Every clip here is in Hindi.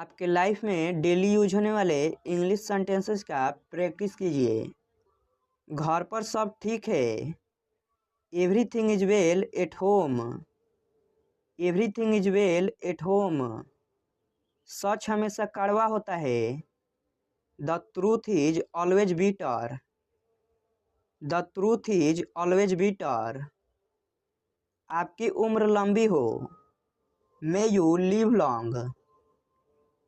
आपके लाइफ में डेली यूज होने वाले इंग्लिश सेंटेंसेस का प्रैक्टिस कीजिए। घर पर सब ठीक है। Everything is well at home. Everything is well at home. सच हमेशा कड़वा होता है। The truth is always bitter. The truth is always bitter. आपकी उम्र लंबी हो। May you live long.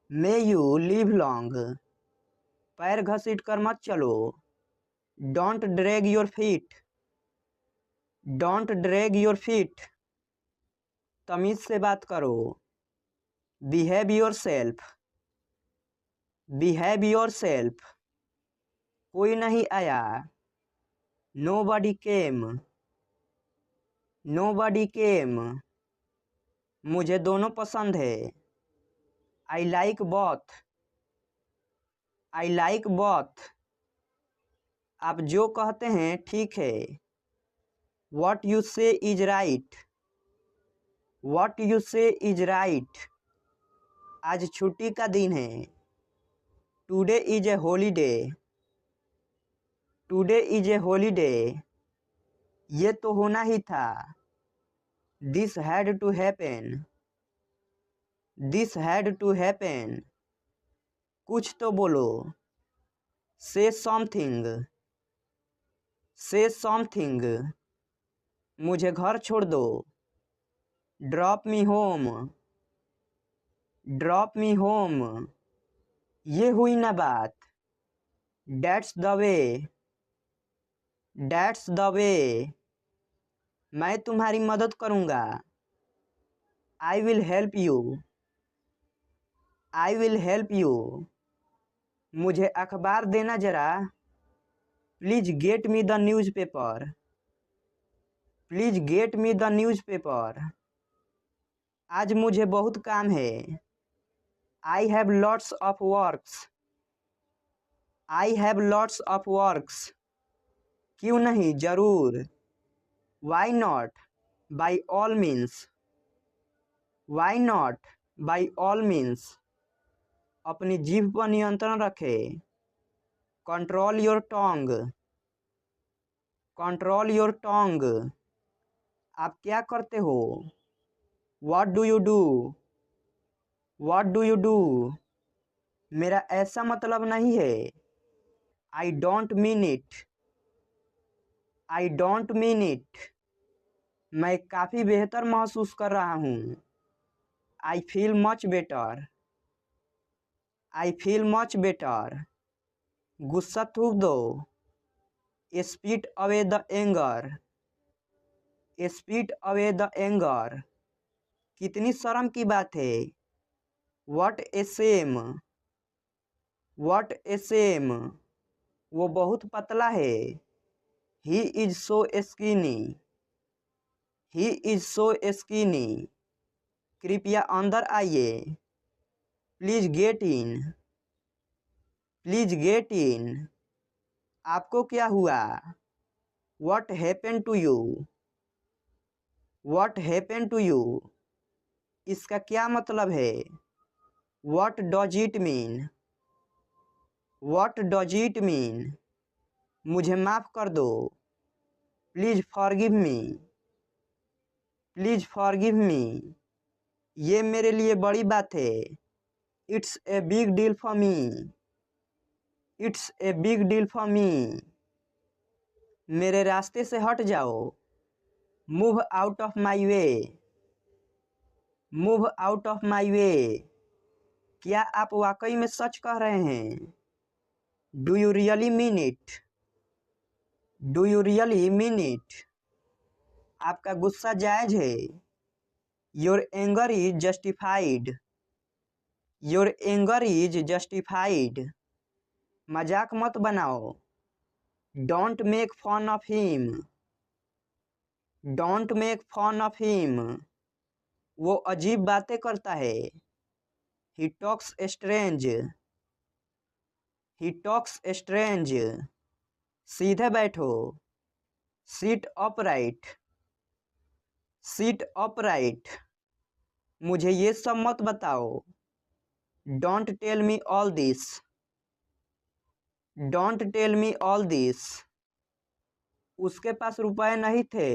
May you live long. पैर घसीट कर मत चलो। Don't drag your feet. Don't drag your feet. तमीज से बात करो। Behave yourself. Behave yourself. कोई नहीं आया। नो बडी केम। नो बडी केम। मुझे दोनों पसंद है। I like both. I like both. आप जो कहते हैं ठीक है। What you say is right. What you say is right. आज छुट्टी का दिन है। Today is a holiday. Today is a holiday. ये तो होना ही था। This had to happen. This had to happen. कुछ तो बोलो। से समथिंग। से समथिंग। मुझे घर छोड़ दो। Drop me home. Drop me home. ये हुई ना बात। That's the way. That's the way. मैं तुम्हारी मदद करूँगा। I will help you. I will help you. मुझे अखबार देना जरा। Please get me the newspaper. Please get me the newspaper. आज मुझे बहुत काम है। I have lots of works. I have lots of works. क्यों नहीं, जरूर। Why not, by all means. Why not, by all means. अपनी जीभ पर नियंत्रण रखें। Control your tongue. Control your tongue. आप क्या करते हो। What do you do. What do you do. मेरा ऐसा मतलब नहीं है। I don't mean it. I don't mean it. मैं काफ़ी बेहतर महसूस कर रहा हूँ। I feel much better. I feel much better. गुस्सा थूक दो। Spit away the anger. Spit away the anger. कितनी शर्म की बात है। What a shame. What a shame. वो बहुत पतला है। He is so skinny. He is so skinny. कृपया अंदर आइए। Please get in. Please get in. आपको क्या हुआ। What happen to you. What happen to you. इसका क्या मतलब है। What does it mean. What does it mean. मुझे माफ़ कर दो। Please forgive me. Please forgive me. ये मेरे लिए बड़ी बात है। It's a big deal for me. It's a big deal for me. मेरे रास्ते से हट जाओ। Move out of my way. Move out of my way. क्या आप वाकई में सच कह रहे हैं। Do you really mean it. Do you really mean it. आपका गुस्सा जायज है। Your anger is justified. Your anger is justified. मजाक मत बनाओ। Don't make fun of him. Don't make fun of him. वो अजीब बातें करता है। He talks strange. He talks strange. सीधे बैठो। Sit upright. Sit upright. मुझे ये सब मत बताओ। Don't tell me all this. Don't tell me all this. उसके पास रुपए नहीं थे।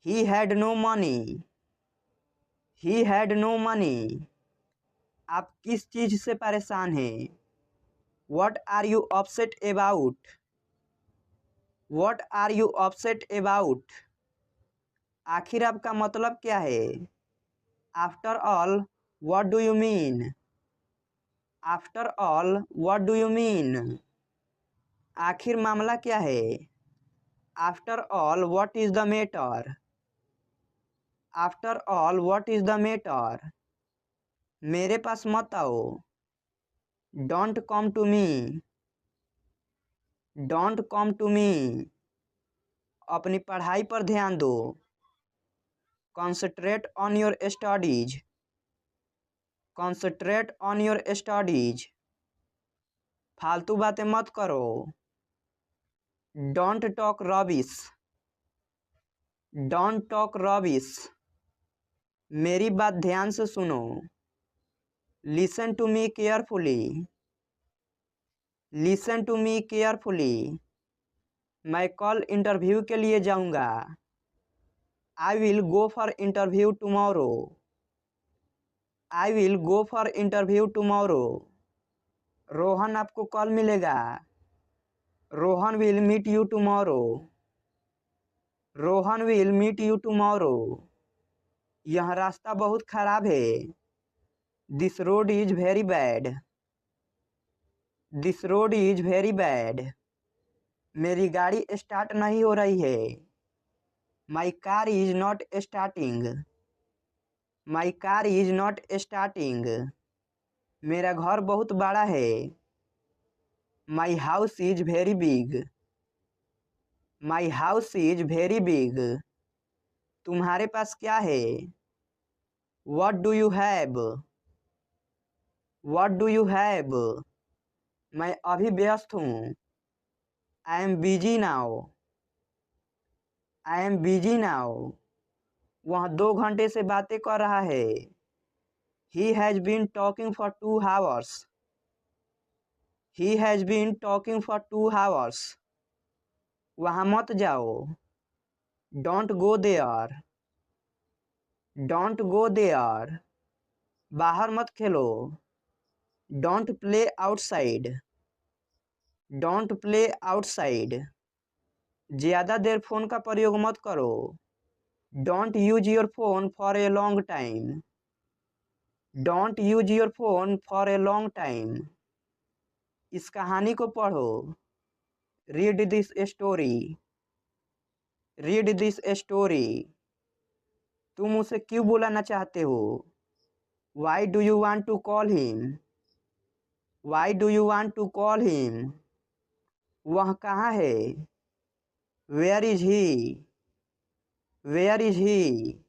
He had no money. He had no money. आप किस चीज से परेशान हैं? What are you upset about? What are you upset about? आखिर आपका मतलब क्या है? After all what do you mean? After all what do you mean? आखिर मामला क्या है? After all what is the matter? After all what is the matter? मेरे पास मत आओ। Don't come to me. Don't come to me. अपनी पढ़ाई पर ध्यान दो। Concentrate on your studies. Concentrate on your studies. फालतू बातें मत करो। Don't talk rubbish. Don't talk rubbish. मेरी बात ध्यान से सुनो। Listen to me carefully. Listen to me carefully. मैं कल इंटरव्यू के लिए जाऊंगा। I will go for interview tomorrow. I will go for interview tomorrow. Rohan आपको कल मिलेगा। Rohan will meet you tomorrow. Rohan will meet you tomorrow. यह रास्ता बहुत खराब है। This road is very bad. This road is very bad. मेरी गाड़ी स्टार्ट नहीं हो रही है। My car is not starting. My car is not starting. मेरा घर बहुत बड़ा है। माई house is very big. My house is very big. तुम्हारे पास क्या है? What do you have? What do you have? मैं अभी व्यस्त हूँ। I am busy now. I am busy now. वह 2 घंटे से बातें कर रहा है। He has been talking for 2 hours। He has been talking for 2 hours। वहाँ मत जाओ। Don't go there. Don't go there. बाहर मत खेलो। Don't play outside. Don't play outside. ज़्यादा देर फोन का प्रयोग मत करो। Don't use your phone for a long time. Don't use your phone for a long time. इस कहानी को पढ़ो। Read this story. Read this story. तुम उसे क्यों बुलाना चाहते हो? Why do you want to call him? Why do you want to call him? वह कहाँ है? Where is he? Where is he?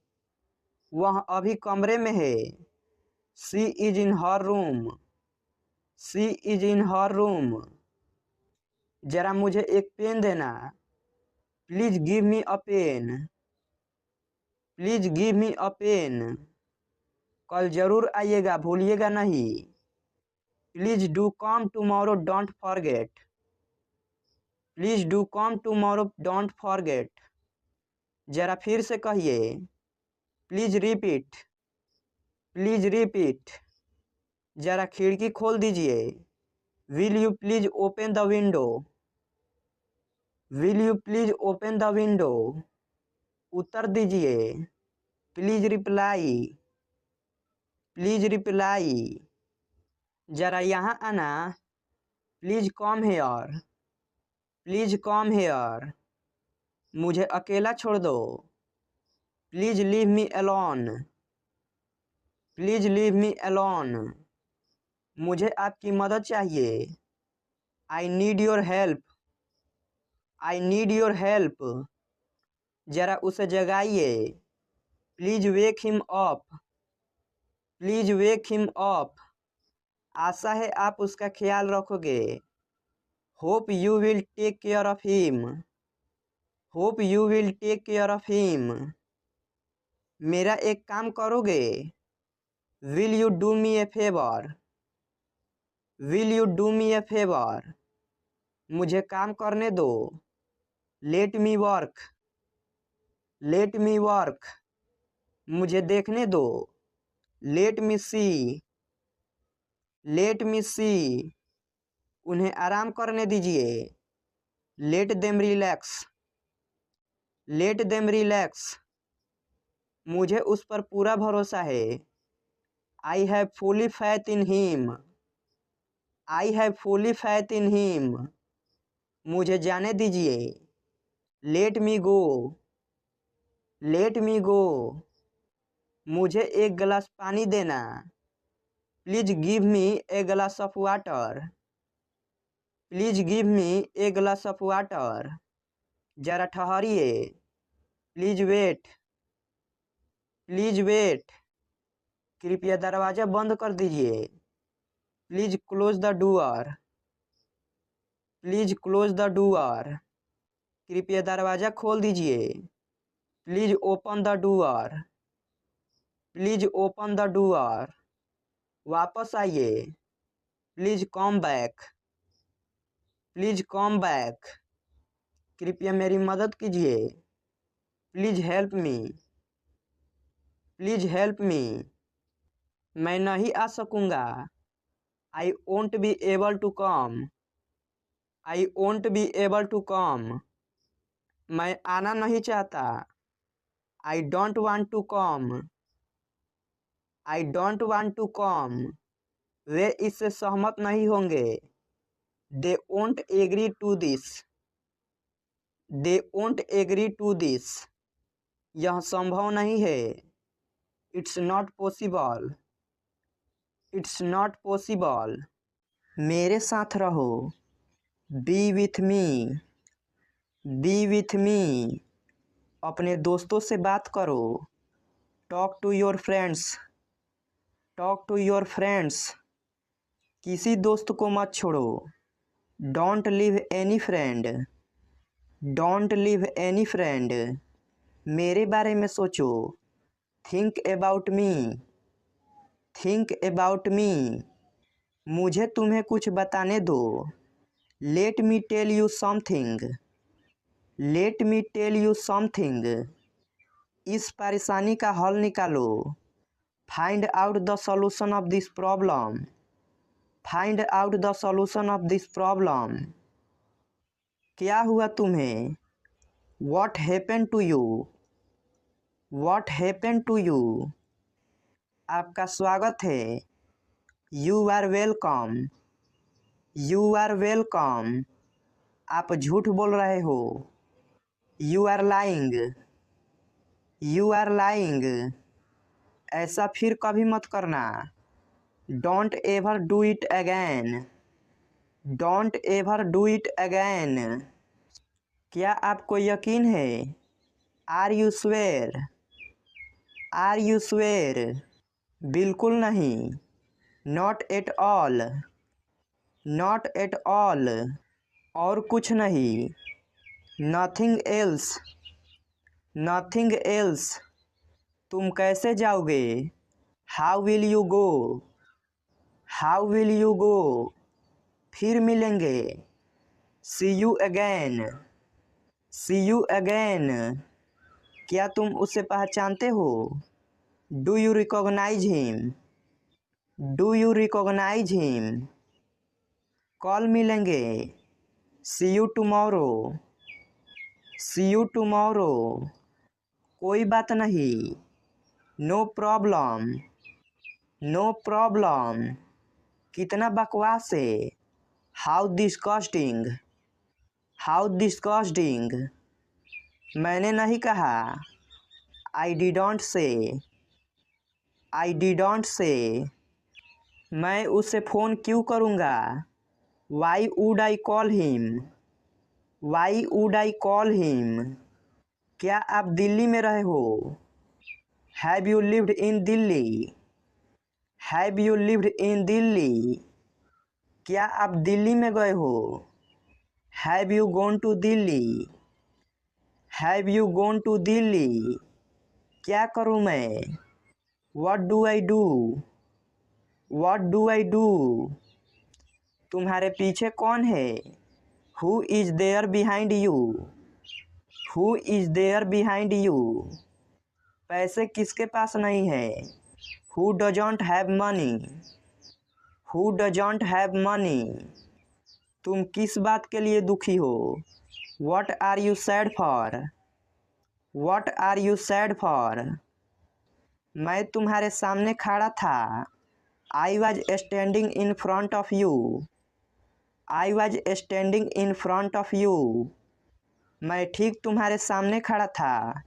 वह अभी कमरे में है। She is in her room. She is in her room. जरा मुझे एक पेन देना। Please give me a pen. Please give me a pen. कल जरूर आइएगा, भूलिएगा नहीं। Please do come tomorrow, don't forget. Please do come tomorrow, don't forget. जरा फिर से कहिए। Please repeat. Please repeat. जरा खिड़की खोल दीजिए। Will you please open the window? Will you please open the window? उत्तर दीजिए। Please reply. Please reply. जरा यहाँ आना। Please come here. Please come here. मुझे अकेला छोड़ दो। Please leave me alone. Please leave me alone. मुझे आपकी मदद चाहिए। I need your help. I need your help. जरा उसे जगाइए। Please wake him up. Please wake him up. आशा है आप उसका ख्याल रखोगे। Hope you will take care of him. Hope you will take care of him. मेरा एक काम करोगे? Will you do me A favour? Will you do me A favour? मुझे काम करने दो। लेट मी वर्क। Let me work. मुझे देखने दो। लेट मी सी। लेट मी सी। उन्हें आराम करने दीजिए। Let them relax. Let them relax. मुझे उस पर पूरा भरोसा है। I have fully faith in him. I have fully faith in him. मुझे जाने दीजिए। लेट मी गो। लेट मी गो। मुझे एक गिलास पानी देना। Please give me a glass of water. Please give me a glass of water. जरा ठहरिए। Please wait. Please wait. कृपया दरवाज़ा बंद कर दीजिए। Please close the door. Please close the door. कृपया दरवाज़ा खोल दीजिए। Please open the door. Please open the door. वापस आइए। Please come back. Please come back. कृपया मेरी मदद कीजिए। Please help me. Please help me. मैं नहीं आ सकूँगा। I won't be able to come. I won't be able to come. मैं आना नहीं चाहता। I don't want to come. I don't want to come. वे इससे सहमत नहीं होंगे। They won't agree to this. They won't agree to this. यह संभव नहीं है। It's not possible. It's not possible. मेरे साथ रहो। Be with me. Be with me. अपने दोस्तों से बात करो। Talk to your friends. Talk to your friends. किसी दोस्त को मत छोड़ो। Don't leave any friend. Don't leave any friend. मेरे बारे में सोचो। Think about me. Think about me. मुझे तुम्हें कुछ बताने दो। Let me tell you something. Let me tell you something. इस परेशानी का हल निकालो। Find out the solution of this problem. Find out the solution of this problem. क्या हुआ तुम्हें? What happened to you? What happened to you? आपका स्वागत है। You are welcome. You are welcome. आप झूठ बोल रहे हो। You are lying. You are lying. ऐसा फिर कभी मत करना। Don't ever do it again. Don't ever do it again. क्या आपको यकीन है? Are you swear? Are you swear? बिल्कुल नहीं। Not at all. Not at all. और कुछ नहीं। Nothing else. Nothing else. तुम कैसे जाओगे? How will you go? How will you go? फिर मिलेंगे। See you again. See you again. क्या तुम उसे पहचानते हो? Do you recognize him? Do you recognize him? कल मिलेंगे। See you tomorrow. See you tomorrow. कोई बात नहीं। No problem. No problem. कितना बकवास है। How disgusting. How disgusting. मैंने नहीं कहा। I didn't say. I didn't say. मैं उसे फ़ोन क्यों करूँगा? Why would I call him? Why would I call him? क्या आप दिल्ली में रहे हो? Have you lived in Delhi? Have you lived in Delhi? क्या आप दिल्ली में गए हो? Have you gone to Delhi? Have you gone to Delhi? क्या करूँ मैं? What do I do? What do I do? तुम्हारे पीछे कौन है? Who is there behind you? Who is there behind you? पैसे किसके पास नहीं है? Who doesn't have money? Who doesn't have money? तुम किस बात के लिए दुखी हो? What are you sad for? What are you sad for? मैं तुम्हारे सामने खड़ा था। I was standing in front of you. I was standing in front of you. मैं ठीक तुम्हारे सामने खड़ा था।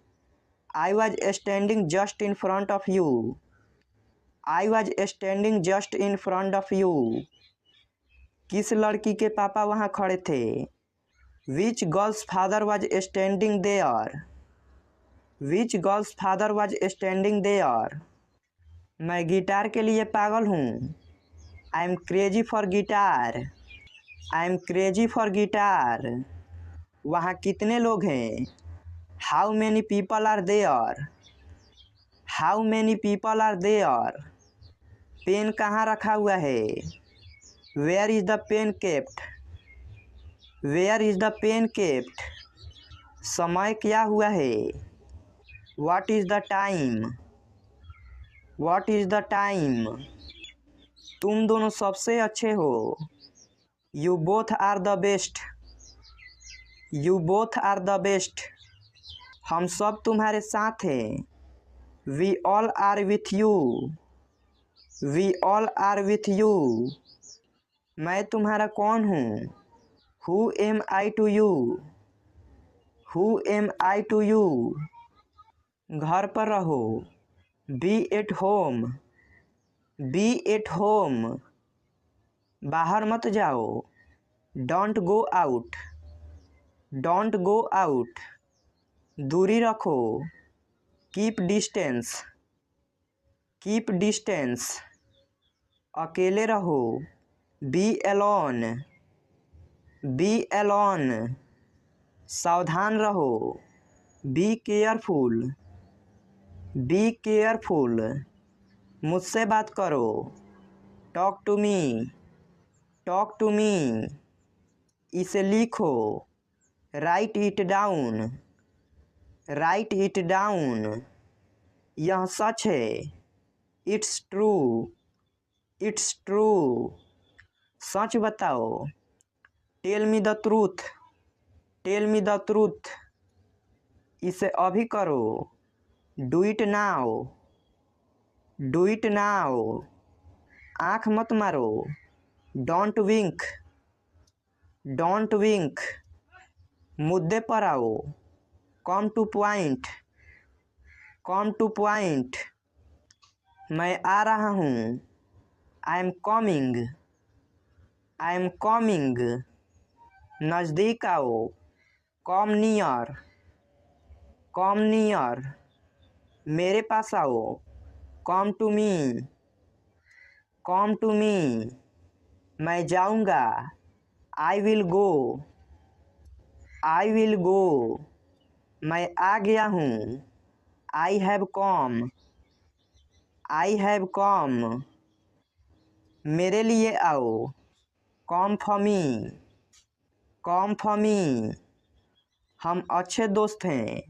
I was standing just in front of you. I was standing just in front of you. किस लड़की के पापा वहाँ खड़े थे? Which girl's father was standing there? Which girl's father was standing there? मैं गिटार के लिए पागल हूँ। I am crazy for guitar. I am crazy for guitar. वहाँ कितने लोग हैं? How many people are there? How many people are there? Pen कहाँ रखा हुआ है? Where is the pen kept? Where is the pen kept? समय क्या हुआ है? What is the time? What is the time? तुम दोनों सबसे अच्छे हो। You both are the best. You both are the best. हम सब तुम्हारे साथ हैं। We all are with you. We all are with you. मैं तुम्हारा कौन हूँ? Who am I to you? Who am I to you? घर पर रहो। Be at home. Be at home. बाहर मत जाओ। Don't go out. Don't go out. दूरी रखो। Keep distance. Keep distance. अकेले रहो। Be alone. Be alone. सावधान रहो। Be careful. Be careful. मुझसे बात करो। Talk to me. Talk to me. इसे लिखो। Write it down. Write it down. यह सच है। It's true. It's true. सच बताओ। Tell me the truth. Tell me the truth. इसे अभी करो। Do it now. Do it now. आँख मत मारो। Don't wink. Don't wink. मुद्दे पर आओ। Come to point. Come to point. मैं आ रहा हूँ। I am coming. I am coming. नज़दीक आओ। Come near. Come near. मेरे पास आओ। Come to me. Come to me. मैं जाऊँगा। I will go. I will go. मैं आ गया हूँ। I have come. I have कम। मेरे लिए आओ। Come for me. Come for me. हम अच्छे दोस्त हैं।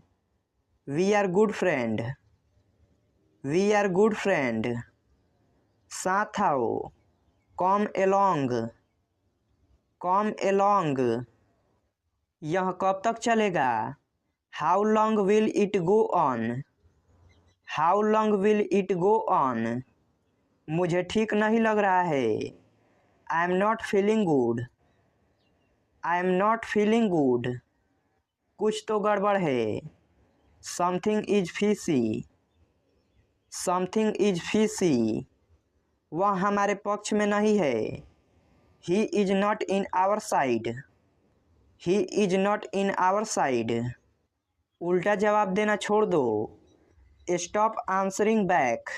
We are good friend. We are good friend. साथ आओ। Come along. Come along. यह कब तक चलेगा? How long will it go on? How long will it go on? मुझे ठीक नहीं लग रहा है। I am not feeling good. I am not feeling good. कुछ तो गड़बड़ है। Something is fishy. Something is fishy. वह हमारे पक्ष में नहीं है। He is not in our side. He is not in our side. उल्टा जवाब देना छोड़ दो। Stop answering back.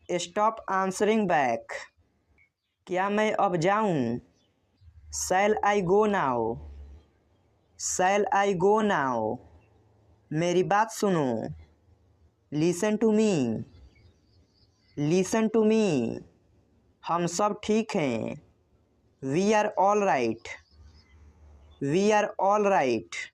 Stop answering back. क्या मैं अब जाऊं? Shall I go now? Shall I go now? मेरी बात सुनो। Listen to me. Listen to me. हम सब ठीक हैं। We are all right. We are all right.